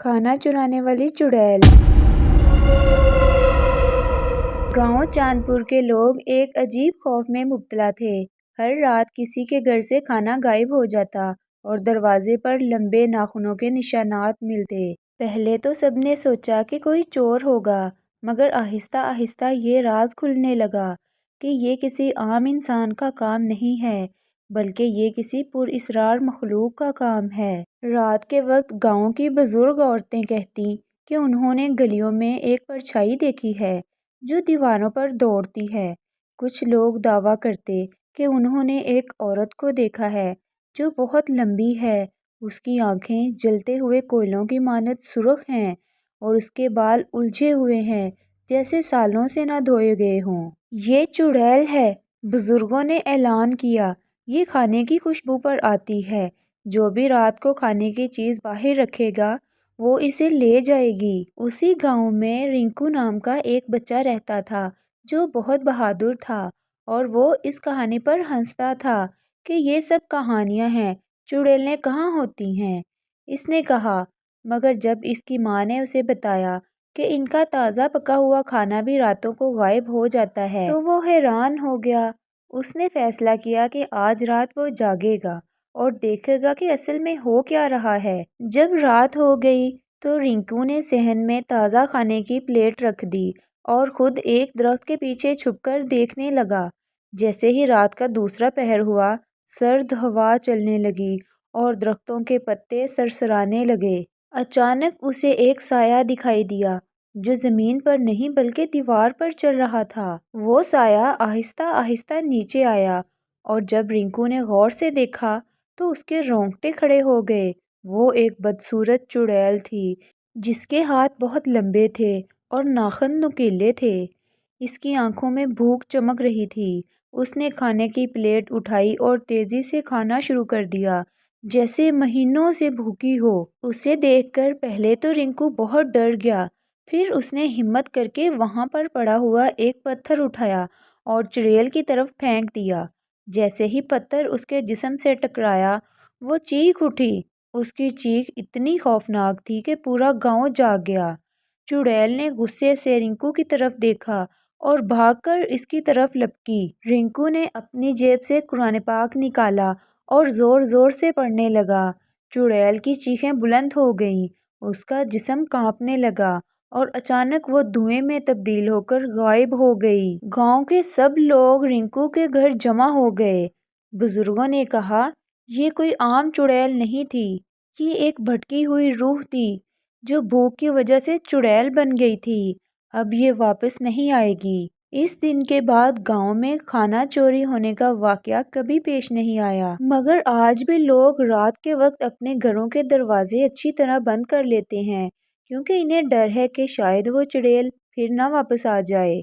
کھانا چرانے والی چڑیل۔ گاؤں چاندپور کے لوگ ایک عجیب خوف میں مبتلا تھے۔ ہر رات کسی کے گھر سے کھانا غائب ہو جاتا اور دروازے پر لمبے ناخنوں کے نشانات ملتے۔ پہلے تو سب نے سوچا کہ کوئی چور ہوگا، مگر آہستہ آہستہ یہ راز کھلنے لگا کہ یہ کسی عام انسان کا کام نہیں ہے، بلکہ یہ کسی پراسرار مخلوق کا کام ہے۔ رات کے وقت گاؤں کی بزرگ عورتیں کہتی کہ انہوں نے گلیوں میں ایک پرچھائی دیکھی ہے جو دیواروں پر دوڑتی ہے۔ کچھ لوگ دعویٰ کرتے کہ انہوں نے ایک عورت کو دیکھا ہے جو بہت لمبی ہے، اس کی آنکھیں جلتے ہوئے کوئلوں کی مانند سرخ ہیں اور اس کے بال الجھے ہوئے ہیں جیسے سالوں سے نہ دھوئے گئے ہوں۔ یہ چڑیل ہے، بزرگوں نے اعلان کیا، یہ کھانے کی خوشبو پر آتی ہے، جو بھی رات کو کھانے کی چیز باہر رکھے گا وہ اسے لے جائے گی۔ اسی گاؤں میں رینکو نام کا ایک بچہ رہتا تھا جو بہت بہادر تھا اور وہ اس کہانی پر ہنستا تھا کہ یہ سب کہانیاں ہیں، چڑیلیں کہاں ہوتی ہیں۔ اس نے کہا، مگر جب اس کی ماں نے اسے بتایا کہ ان کا تازہ پکا ہوا کھانا بھی راتوں کو غائب ہو جاتا ہے تو وہ حیران ہو گیا۔ اس نے فیصلہ کیا کہ آج رات وہ جاگے گا اور دیکھے گا کہ اصل میں ہو کیا رہا ہے۔ جب رات ہو گئی تو رینکو نے صحن میں تازہ کھانے کی پلیٹ رکھ دی اور خود ایک درخت کے پیچھے چھپ کر دیکھنے لگا۔ جیسے ہی رات کا دوسرا پہر ہوا، سرد ہوا چلنے لگی اور درختوں کے پتے سرسرانے لگے۔ اچانک اسے ایک سایہ دکھائی دیا جو زمین پر نہیں بلکہ دیوار پر چل رہا تھا۔ وہ سایہ آہستہ آہستہ نیچے آیا اور جب رینکو نے غور سے دیکھا تو اس کے رونگٹے کھڑے ہو گئے۔ وہ ایک بدصورت چڑیل تھی جس کے ہاتھ بہت لمبے تھے اور ناخن نوکیلے تھے۔ اس کی آنکھوں میں بھوک چمک رہی تھی۔ اس نے کھانے کی پلیٹ اٹھائی اور تیزی سے کھانا شروع کر دیا جیسے مہینوں سے بھوکی ہو۔ اسے دیکھ کر پہلے تو رینکو بہت ڈر گیا، پھر اس نے ہمت کر کے وہاں پر پڑا ہوا ایک پتھر اٹھایا اور چڑیل کی طرف پھینک دیا۔ جیسے ہی پتھر اس کے جسم سے ٹکرایا وہ چیخ اٹھی۔ اس کی چیخ اتنی خوفناک تھی کہ پورا گاؤں جاگ گیا۔ چڑیل نے غصے سے رینکو کی طرف دیکھا اور بھاگ کر اس کی طرف لپکی۔ رینکو نے اپنی جیب سے قرآن پاک نکالا اور زور زور سے پڑھنے لگا۔ چڑیل کی چیخیں بلند ہو گئیں، اس کا جسم کانپنے لگا اور اچانک وہ دھوئیں میں تبدیل ہو کر غائب ہو گئی۔ گاؤں کے سب لوگ رینکو کے گھر جمع ہو گئے۔ بزرگوں نے کہا، یہ کوئی عام چڑیل نہیں تھی، یہ ایک بھٹکی ہوئی روح تھی جو بھوک کی وجہ سے چڑیل بن گئی تھی۔ اب یہ واپس نہیں آئے گی۔ اس دن کے بعد گاؤں میں کھانا چوری ہونے کا واقعہ کبھی پیش نہیں آیا، مگر آج بھی لوگ رات کے وقت اپنے گھروں کے دروازے اچھی طرح بند کر لیتے ہیں کیونکہ انہیں ڈر ہے کہ شاید وہ چڑیل پھر نہ واپس آ جائے۔